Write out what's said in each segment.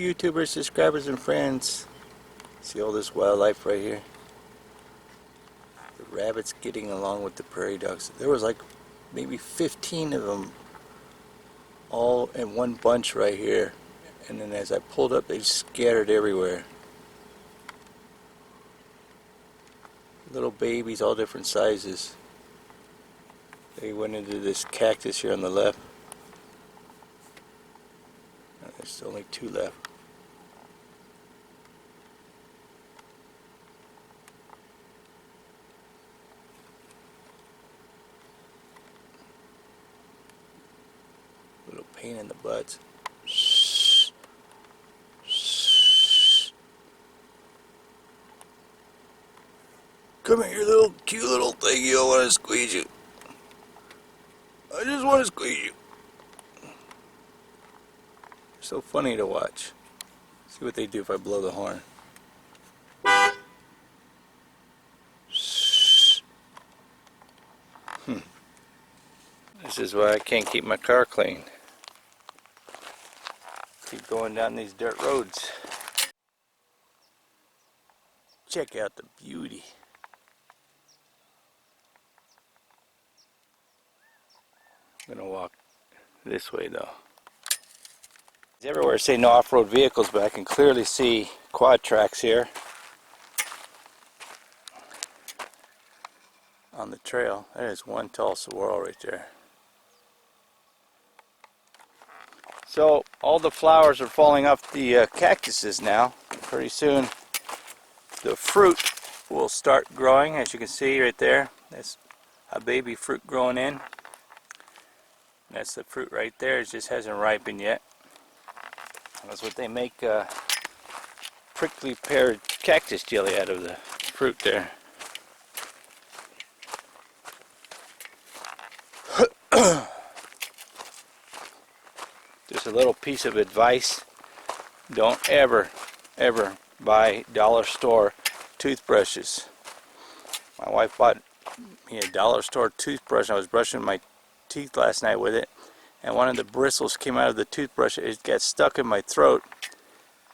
YouTubers, subscribers, and friends. See all this wildlife right here? The rabbits getting along with the prairie dogs. There was like maybe 15 of them all in one bunch right here. And then as I pulled up, they scattered everywhere. Little babies, all different sizes. They went into this cactus here on the left. There's only 2 left. Little pain in the butts. Come here, you little cute little thing. You don't want to squeeze you. I just want to squeeze you. So funny to watch. See what they do if I blow the horn. This is why I can't keep my car clean. Keep going down these dirt roads. Check out the beauty. I'm gonna walk this way though. Everywhere say no off-road vehicles, but I can clearly see quad tracks here on the trail. There's one tall saguaro right there. So all the flowers are falling off the cactuses now. Pretty soon the fruit will start growing, as you can see right there. That's a baby fruit growing in. That's the fruit right there. It just hasn't ripened yet. That's what they make prickly pear cactus jelly out of, the fruit there. Just a little piece of advice. Don't ever buy dollar store toothbrushes. My wife bought me a dollar store toothbrush. I was brushing my teeth last night with it, and one of the bristles came out of the toothbrush. It got stuck in my throat.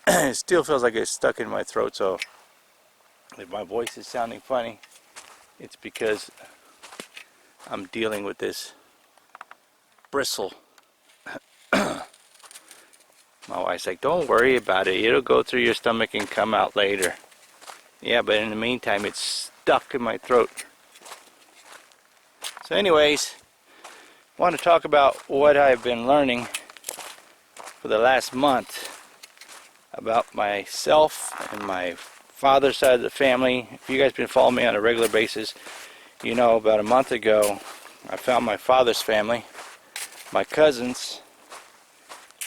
It still feels like it's stuck in my throat, so if my voice is sounding funny, it's because I'm dealing with this bristle. My wife's like, don't worry about it, it'll go through your stomach and come out later. Yeah, but in the meantime it's stuck in my throat. So anyways, I want to talk about what I've been learning for the last month about myself and my father's side of the family. If you guys been following me on a regular basis, you know about a month ago I found my father's family, my cousins,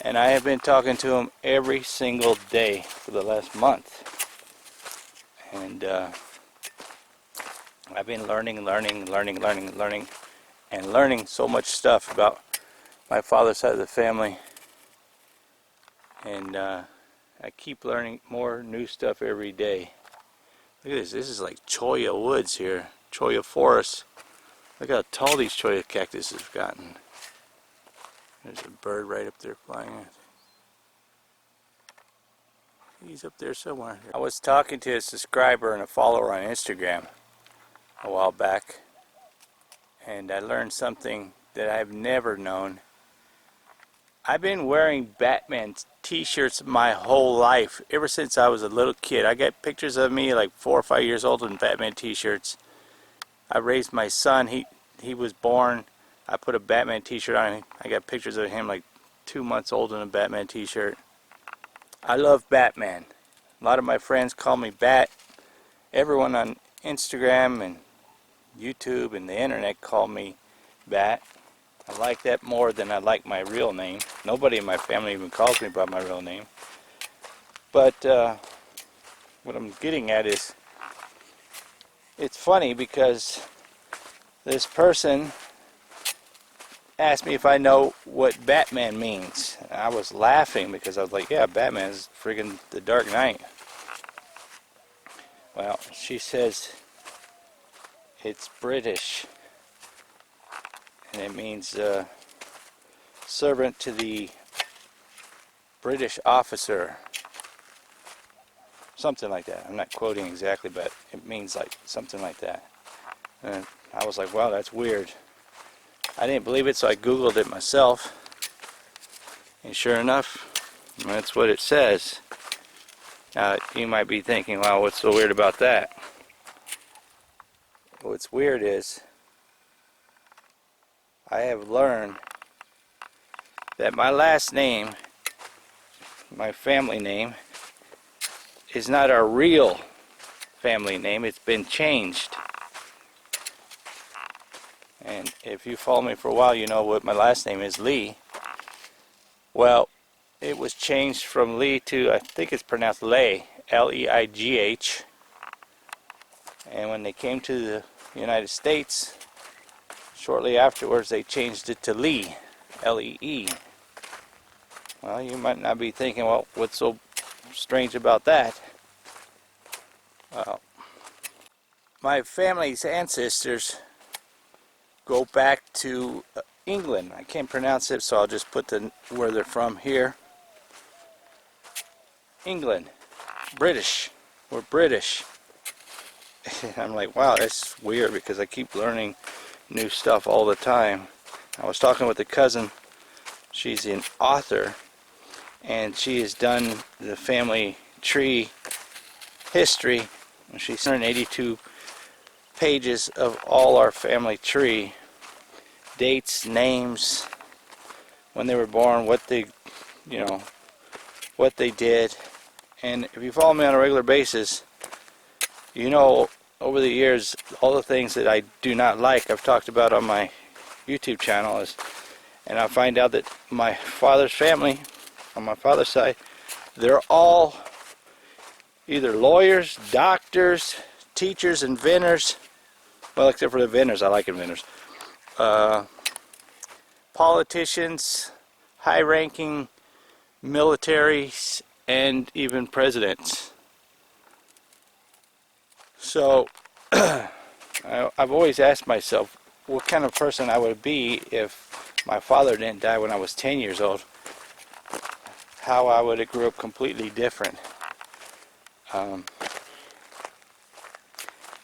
and I have been talking to them every single day for the last month. And I've been learning so much stuff about my father's side of the family. And I keep learning more new stuff every day. Look at this. This is like cholla woods here. Cholla forest. Look how tall these cholla cactuses have gotten. There's a bird right up there flying. He's up there somewhere. I was talking to a subscriber and a follower on Instagram a while back, and I learned something that I've never known. I've been wearing Batman t-shirts my whole life, ever since I was a little kid. I got pictures of me like 4 or 5 years old in Batman t-shirts. I raised my son. He was born. I put a Batman t-shirt on him. I got pictures of him like 2 months old in a Batman t-shirt. I love Batman. A lot of my friends call me Bat. Everyone on Instagram and YouTube and the internet call me Bat. I like that more than I like my real name. Nobody in my family even calls me by my real name. But what I'm getting at is, it's funny because this person asked me if I know what Batman means. And I was laughing because I was like, yeah, Batman is friggin' the Dark Knight. Well, she says it's British, and it means servant to the British officer. something like that. I'm not quoting exactly, but it means like something like that. And I was like, wow, that's weird. I didn't believe it, so I Googled it myself. And sure enough, that's what it says. Now, you might be thinking, wow, what's so weird about that? What's weird is I have learned that my last name, my family name, is not our real family name. It's been changed. And if you follow me for a while, you know what my last name is, Lee. Well, it was changed from Lee to, I think it's pronounced Leigh, L-E-I-G-H. And when they came to the United States, shortly afterwards they changed it to Lee, L-E-E. Well, you might not be thinking, well, what's so strange about that? Well, my family's ancestors go back to England. I can't pronounce it, so I'll just put where they're from here. England. British. We're British. I'm like, wow, that's weird because I keep learning new stuff all the time. I was talking with a cousin. She's an author, and she has done the family tree history. She's 182 pages of all our family tree. Dates, names, when they were born, what they, what they did. And if you follow me on a regular basis, you know over the years all the things that I do not like I've talked about on my YouTube channel and I find out that my father's family, on my father's side, they're all either lawyers, doctors, teachers, inventors. Well, except for the inventors, I like inventors. Politicians, high-ranking militaries, and even presidents. So I've always asked myself what kind of person I would be if my father didn't die when I was 10 years old. How I would have grew up completely different.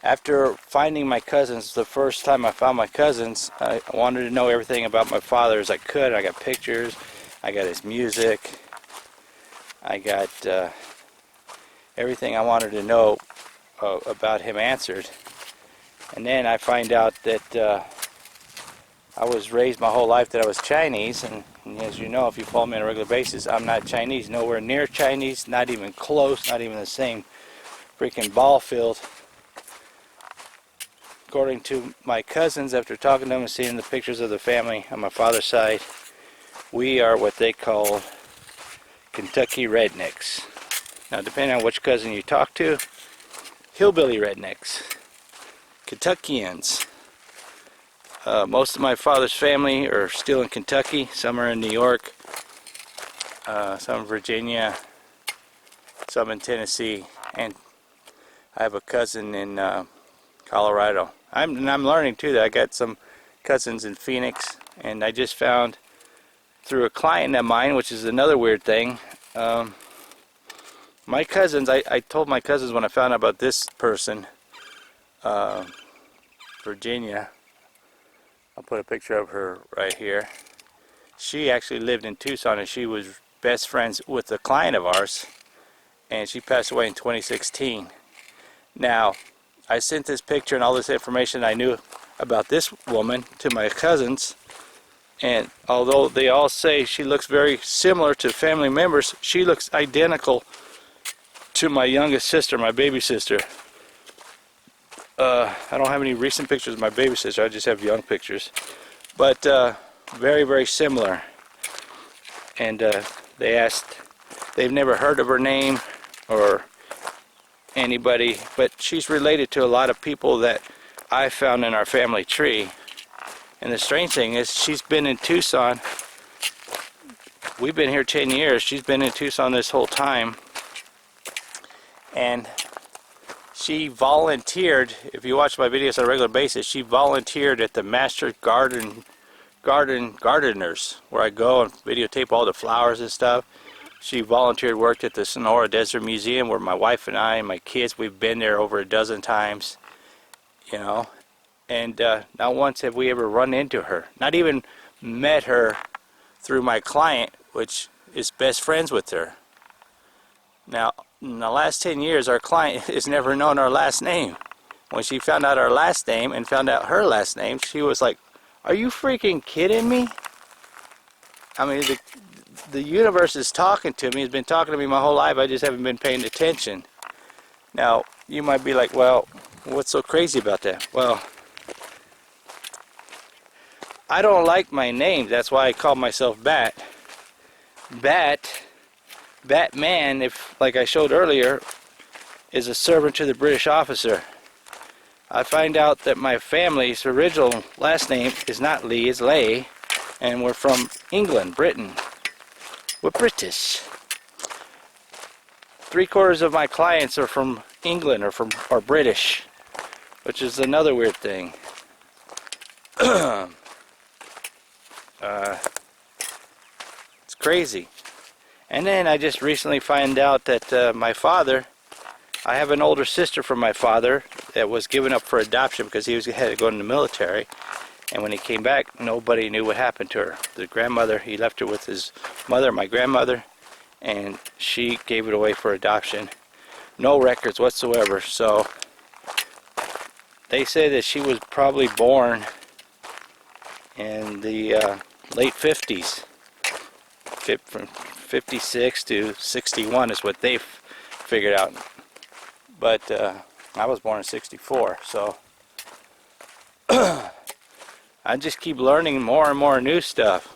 After finding my cousins, the first time I found my cousins, I wanted to know everything about my father as I could. I got pictures, I got his music, I got everything I wanted to know about him answered. And then I find out that I was raised my whole life that I was Chinese, and as you know, if you follow me on a regular basis, I'm not Chinese, nowhere near Chinese, not even close, not even the same freaking ball field. According to my cousins, after talking to them and seeing the pictures of the family on my father's side, we are what they call Kentucky rednecks. Now, depending on which cousin you talk to, hillbilly rednecks, Kentuckians. Most of my father's family are still in Kentucky. Some are in New York, some in Virginia, some in Tennessee, and I have a cousin in Colorado. I'm learning too that I got some cousins in Phoenix, and I just found through a client of mine, which is another weird thing. My cousins, I told my cousins when I found out about this person, Virginia. I'll put a picture of her right here. She actually lived in Tucson, and she was best friends with a client of ours, and she passed away in 2016. Now, I sent this picture and all this information I knew about this woman to my cousins, and although they all say she looks very similar to family members, she looks identical to my youngest sister, my baby sister. I don't have any recent pictures of my baby sister, I just have young pictures, but very, very similar. And they asked, they've never heard of her name or anybody, but she's related to a lot of people that I found in our family tree. And the strange thing is, she's been in Tucson. We've been here 10 years. She's been in Tucson this whole time. And she volunteered, if you watch my videos on a regular basis, she volunteered at the Master Gardeners, where I go and videotape all the flowers and stuff. She volunteered, worked at the Sonora Desert Museum, where my wife and I and my kids, we've been there over a dozen times, you know. And not once have we ever run into her. Not even met her through my client, which is best friends with her. Now, in the last 10 years, our client has never known our last name. When she found out our last name and found out her last name, she was like, "Are you freaking kidding me?" I mean, the universe is talking to me. It's been talking to me my whole life. I just haven't been paying attention. Now, you might be like, well, what's so crazy about that? Well, I don't like my name. That's why I call myself Bat. Batman, if, like I showed earlier, is a servant to the British officer. I find out that my family's original last name is not Lee, it's Lay, and we're from England, Britain. We're British. 3/4 of my clients are from England or British, which is another weird thing. It's crazy. And then I just recently find out that my father, I have an older sister from my father that was given up for adoption because he had to go in the military. And when he came back, nobody knew what happened to her. The grandmother, he left her with his mother, my grandmother, and she gave it away for adoption. No records whatsoever. So they say that she was probably born in the late 50s. From 56 to 61 is what they've figured out. But I was born in 64, so I just keep learning more and more new stuff.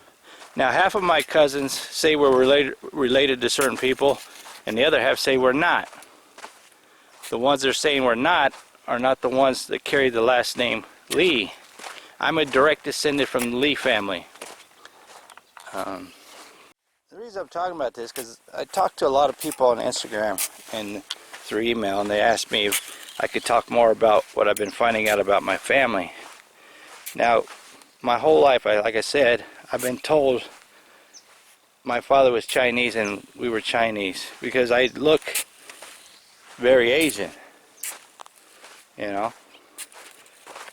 Now, half of my cousins say we're related to certain people, and the other half say we're not. The ones that are saying we're not are not the ones that carry the last name Lee. I'm a direct descendant from the Lee family. The reason I'm talking about this is because I talk to a lot of people on Instagram and through email, and they asked me if I could talk more about what I've been finding out about my family. Now, my whole life, like I said, I've been told my father was Chinese and we were Chinese because I look very Asian, you know.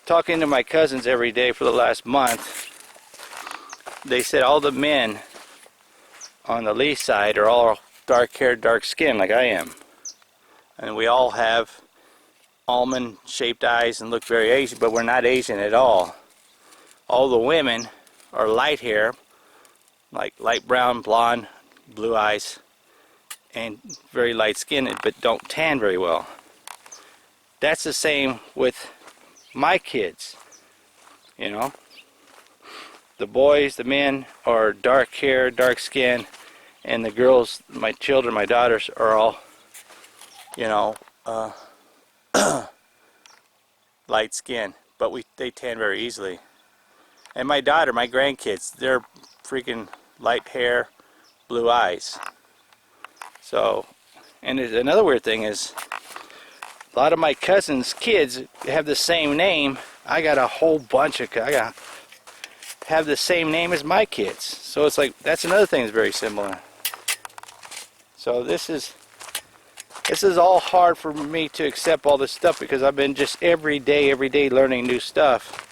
Talking to my cousins every day for the last month, they said all the men on the Lee side are all dark-haired, dark-skinned like I am. And we all have almond-shaped eyes and look very Asian, but we're not Asian at all. All the women are light hair, like light brown, blonde, blue eyes, and very light-skinned, but don't tan very well. That's the same with my kids, you know. The boys, the men, are dark hair, dark skin, and the girls, my children, my daughters, are all, you know, light skin, but they tan very easily. And my daughter, my grandkids, they're freaking light hair, blue eyes. So, and another weird thing is, a lot of my cousins' kids have the same name. I got a whole bunch of, have the same name as my kids. So it's like, that's another thing that's very similar. So this is all hard for me to accept all this stuff because I've been just every day learning new stuff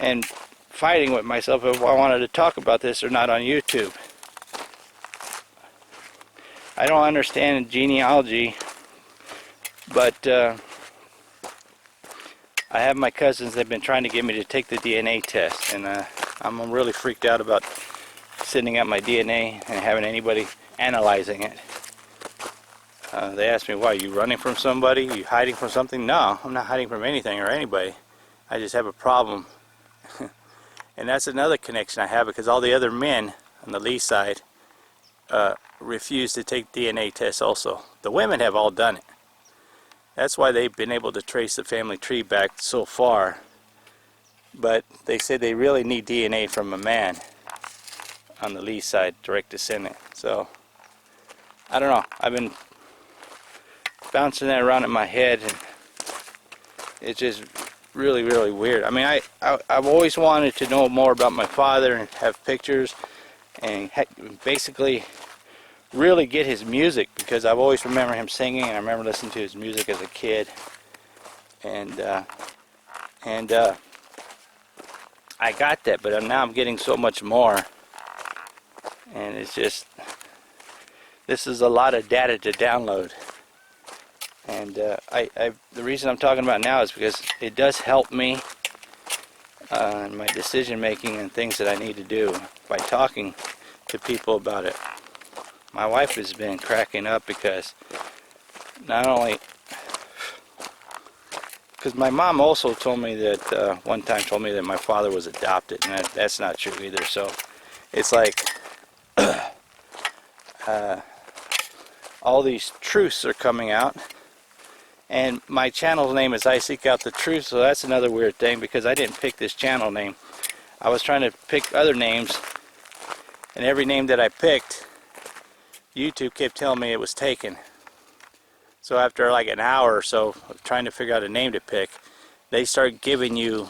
and fighting with myself if I wanted to talk about this or not on YouTube. I don't understand genealogy, but I have my cousins, they've been trying to get me to take the DNA test, and I'm really freaked out about sending out my DNA and having anybody analyzing it. They asked me, why, are you running from somebody? Are you hiding from something? No, I'm not hiding from anything or anybody. I just have a problem. And that's another connection I have because all the other men on the Lee side refuse to take DNA tests also. The women have all done it. That's why they've been able to trace the family tree back so far. But they said they really need DNA from a man on the Lee side, direct descendant. So, I don't know. I've been bouncing that around in my head, and it's just really, really weird. I mean, I've always wanted to know more about my father and have pictures and basically really get his music, because I've always remember him singing, and I remember listening to his music as a kid. And I got that, but now I'm getting so much more. And it's just, this is a lot of data to download. And the reason I'm talking about now is because it does help me in my decision making and things that I need to do by talking to people about it. My wife has been cracking up because not only, because my mom also told me that one time told me that my father was adopted, and that's not true either. So it's like all these truths are coming out. And my channel's name is I Seek Out the Truth, so that's another weird thing, because I didn't pick this channel name. I was trying to pick other names, and every name that I picked, YouTube kept telling me it was taken. So after like an hour or so of trying to figure out a name to pick, they start giving you,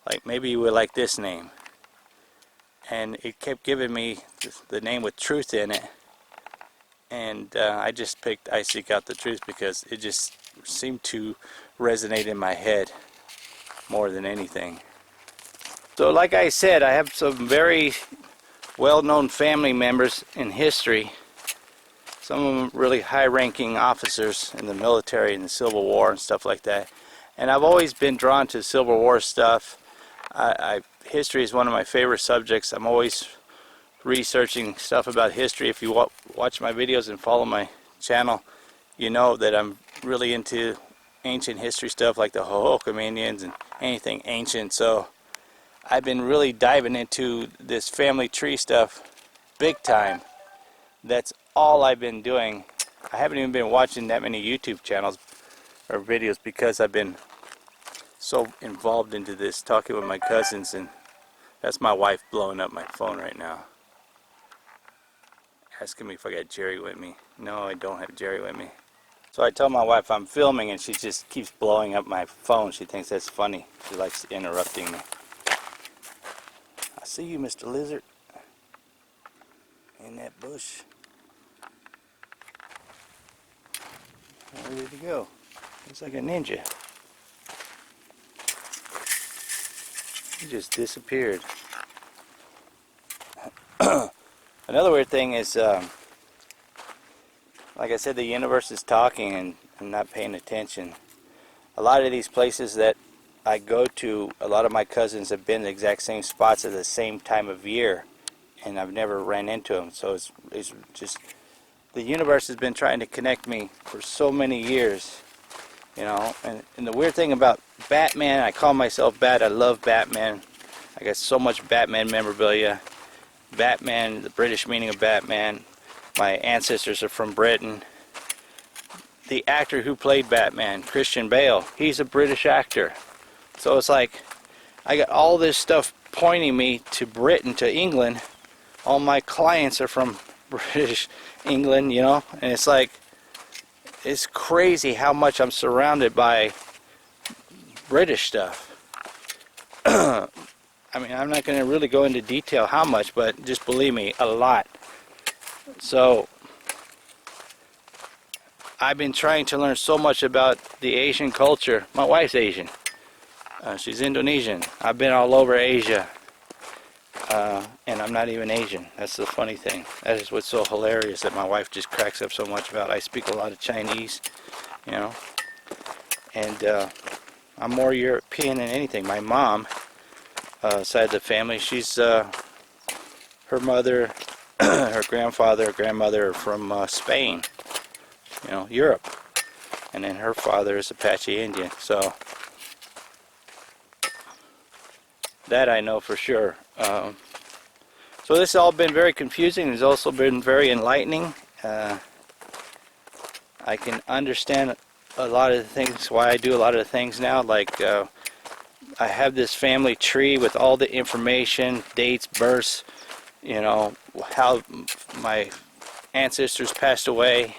like, maybe you would like this name. And it kept giving me the name with truth in it. And I just picked I Seek Out the Truth because it just seemed to resonate in my head more than anything. So like I said, I have some very well-known family members in history. Some of them really high-ranking officers in the military and the Civil War and stuff like that. And I've always been drawn to Civil War stuff. History is one of my favorite subjects. I'm always researching stuff about history. If you watch my videos and follow my channel, you know that I'm really into ancient history stuff like the Hohokam Indians and anything ancient. So I've been really diving into this family tree stuff big time. That's all I've been doing. I haven't even been watching that many YouTube channels or videos because I've been so involved into this, talking with my cousins. And that's my wife blowing up my phone right now, asking me if I got Jerry with me. No, I don't have Jerry with me. So I tell my wife I'm filming, and she just keeps blowing up my phone. She thinks that's funny. She likes interrupting me. I see you, Mr. Lizard, in that bush. Where did he go? Looks like a ninja. He just disappeared. Another weird thing is, like I said, the universe is talking and I'm not paying attention. A lot of these places that I go to, a lot of my cousins have been in the exact same spots at the same time of year, and I've never ran into them. So it's just, the universe has been trying to connect me for so many years, you know. And the weird thing about Batman, I call myself Bat. I love Batman. I got so much Batman memorabilia. Batman, the British meaning of Batman. My ancestors are from Britain. The actor who played Batman, Christian Bale, he's a British actor. So it's like, I got all this stuff pointing me to Britain, to England. All my clients are from British England, you know. And it's like, it's crazy how much I'm surrounded by British stuff. I mean, I'm not going to really go into detail how much, but just believe me, a lot. So I've been trying to learn so much about the Asian culture. My wife's Asian. She's Indonesian. I've been all over Asia. And I'm not even Asian. That's the funny thing. That is what's so hilarious, that my wife just cracks up so much about. I speak a lot of Chinese, you know. And I'm more European than anything. My mom, side of the family, she's, her mother, her grandfather, her grandmother are from Spain, you know, Europe. And then her father is Apache Indian. So that I know for sure. So this has all been very confusing. It's also been very enlightening. I can understand a lot of the things, why I do a lot of the things now. Like I have this family tree with all the information, dates, births, you know, how my ancestors passed away,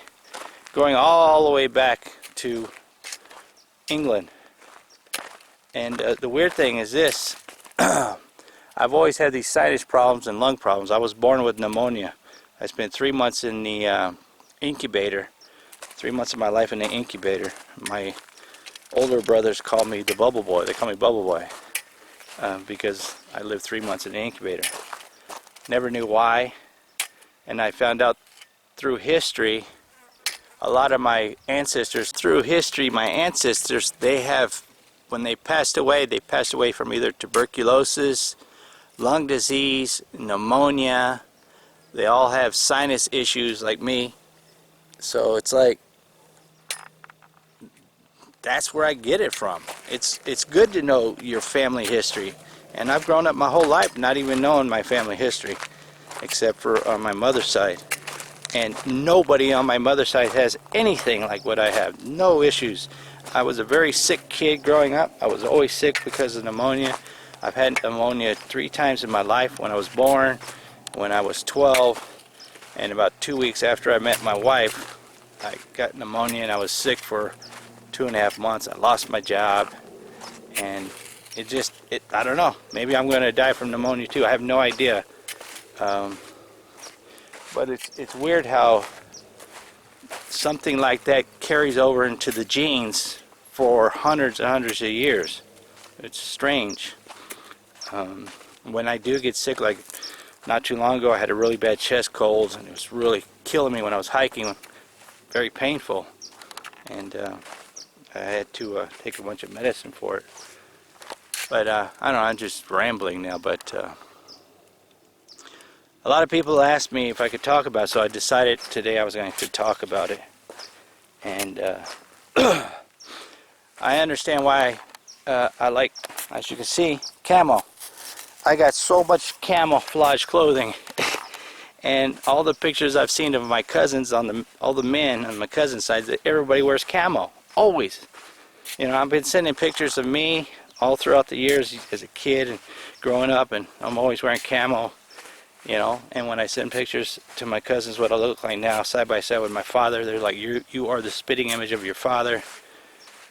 going all the way back to England. And the weird thing is this. I've always had these sinus problems and lung problems. I was born with pneumonia. I spent 3 months in the incubator. 3 months of my life in the incubator. My older brothers call me the Bubble Boy. They call me Bubble Boy because I lived 3 months in the incubator. Never knew why, and I found out through history. A lot of my ancestors, they have, when they passed away from either tuberculosis, lung disease, pneumonia. They all have sinus issues like me. So it's like, that's where I get it from. It's good to know your family history. And I've grown up my whole life not even knowing my family history, except for on my mother's side. And nobody on my mother's side has anything like what I have. No issues. I was a very sick kid growing up. I was always sick because of pneumonia. I've had pneumonia 3 times in my life. When I was born, when I was 12, and about 2 weeks after I met my wife, I got pneumonia and I was sick for 2.5 months. I lost my job, and I don't know. Maybe I'm going to die from pneumonia too. I have no idea. But it's weird how something like that carries over into the genes for hundreds and hundreds of years. It's strange. When I do get sick, like not too long ago, I had a really bad chest cold, and it was really killing me when I was hiking. Very painful, and I had to take a bunch of medicine for it. But I don't know, I'm just rambling now, but a lot of people asked me if I could talk about it, so I decided today I was going to talk about it. And I understand why I like, as you can see, camo. I got so much camouflage clothing. And all the pictures I've seen of my cousins, all the men on my cousin's side, everybody wears camo. Always. You know, I've been sending pictures of me all throughout the years as a kid and growing up, and I'm always wearing camo. You know, and when I send pictures to my cousins what I look like now, side by side with my father, they're like, you are the spitting image of your father.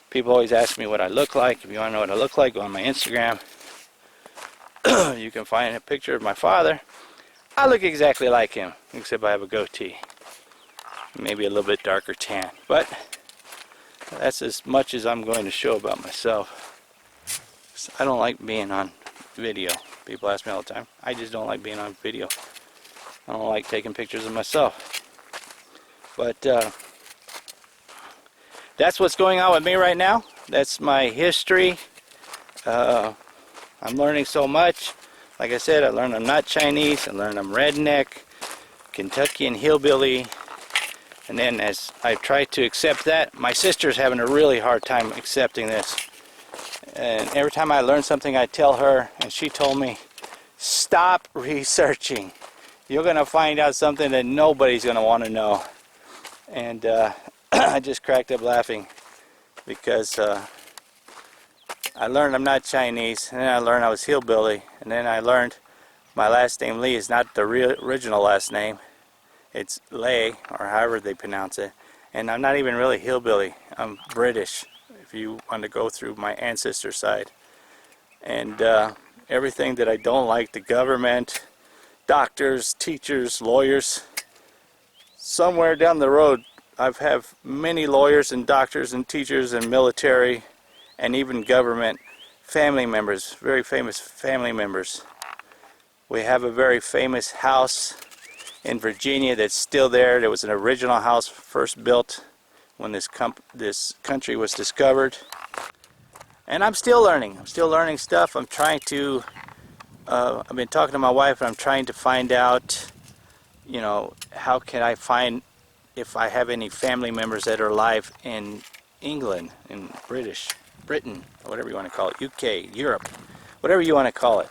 People always ask me what I look like. If you want to know what I look like, go on my Instagram. You can find a picture of my father. I look exactly like him, except I have a goatee. Maybe a little bit darker tan. But that's as much as I'm going to show about myself. I don't like being on video. People ask me all the time. I just don't like being on video. I don't like taking pictures of myself. But that's what's going on with me right now. That's my history. I'm learning so much. Like I said, I learned I'm not Chinese. I learned I'm redneck, Kentuckian hillbilly. And then as I try to accept that, my sister's having a really hard time accepting this. And every time I learn something, I tell her, and she told me, stop researching. You're going to find out something that nobody's going to want to know. And I just cracked up laughing because I learned I'm not Chinese, and then I learned I was hillbilly, and then I learned my last name Lee is not the original last name. It's Lay, or however they pronounce it. And I'm not even really hillbilly. I'm British, if you want to go through my ancestor side. And everything that I don't like, the government, doctors, teachers, lawyers, somewhere down the road I have many lawyers and doctors and teachers and military and even government family members, very famous family members. We have a very famous house in Virginia that's still there. There was an original house first built when this country was discovered. And I'm still learning. I'm still learning stuff. I'm trying to, I've been talking to my wife, and I'm trying to find out, you know, how can I find if I have any family members that are alive in England, in Britain, or whatever you want to call it, UK, Europe, whatever you want to call it.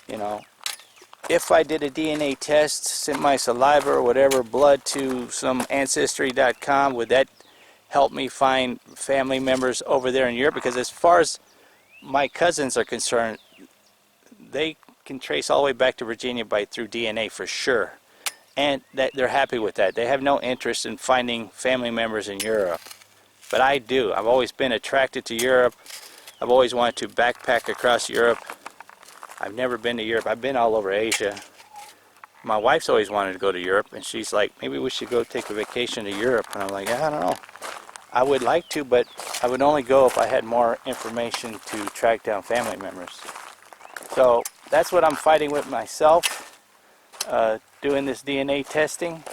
You know, if I did a DNA test, sent my saliva or whatever, blood to some Ancestry.com, would that help me find family members over there in Europe? Because as far as my cousins are concerned, they can trace all the way back to Virginia through DNA for sure. And that they're happy with that. They have no interest in finding family members in Europe. But I do. I've always been attracted to Europe. I've always wanted to backpack across Europe. I've never been to Europe. I've been all over Asia. my wife's always wanted to go to Europe, and she's like, maybe we should go take a vacation to Europe. And I'm like, I don't know. I would like to, but I would only go if I had more information to track down family members. So that's what I'm fighting with myself, doing this DNA testing.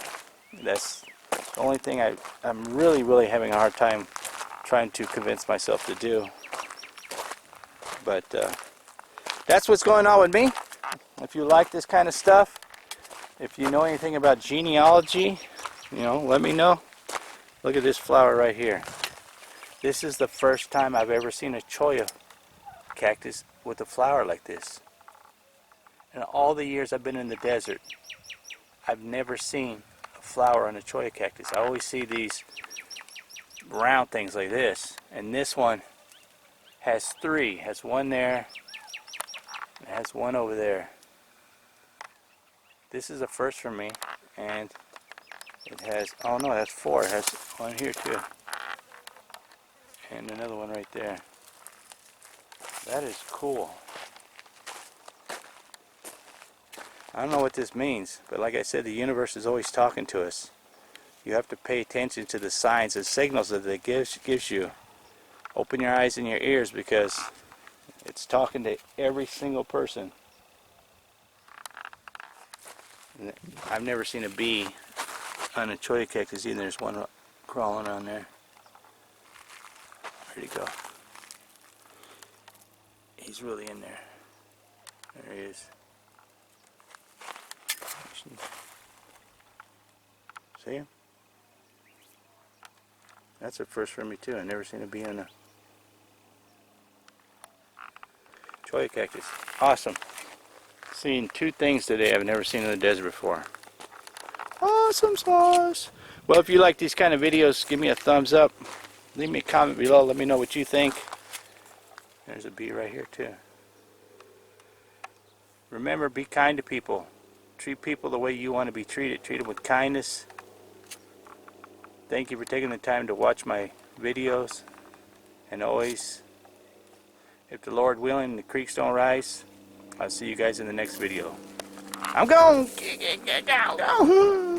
That's the only thing I'm really having a hard time trying to convince myself to do. But that's what's going on with me. If you like this kind of stuff, if you know anything about genealogy, let me know. Look at this flower right here. This is the first time I've ever seen a cholla cactus with a flower like this. In all the years I've been in the desert, I've never seen a flower on a cholla cactus. I always see these round things like this, and this one has three. Has one there, and has one over there. This is a first for me, and it has, oh no, that's four. It has one here too, and another one right there. That is cool. I don't know what this means, but like I said, the universe is always talking to us. You have to pay attention to the signs and signals that it gives you. Open your eyes and your ears, because it's talking to every single person. I've never seen a bee on a cholla cactus either. There's one crawling on there. Where'd he go? He's really in there. There he is. See him? That's a first for me too. I've never seen a bee on a cholla cactus. Awesome. Seen two things today I've never seen in the desert before. Awesome sauce. Well, if you like these kind of videos, give me a thumbs up. Leave me a comment below. Let me know what you think. There's a bee right here too. Remember, be kind to people. Treat people the way you want to be treated. Treat them with kindness. Thank you for taking the time to watch my videos. And always, if the Lord willing, the creeks don't rise, I'll see you guys in the next video. I'm gone. Go.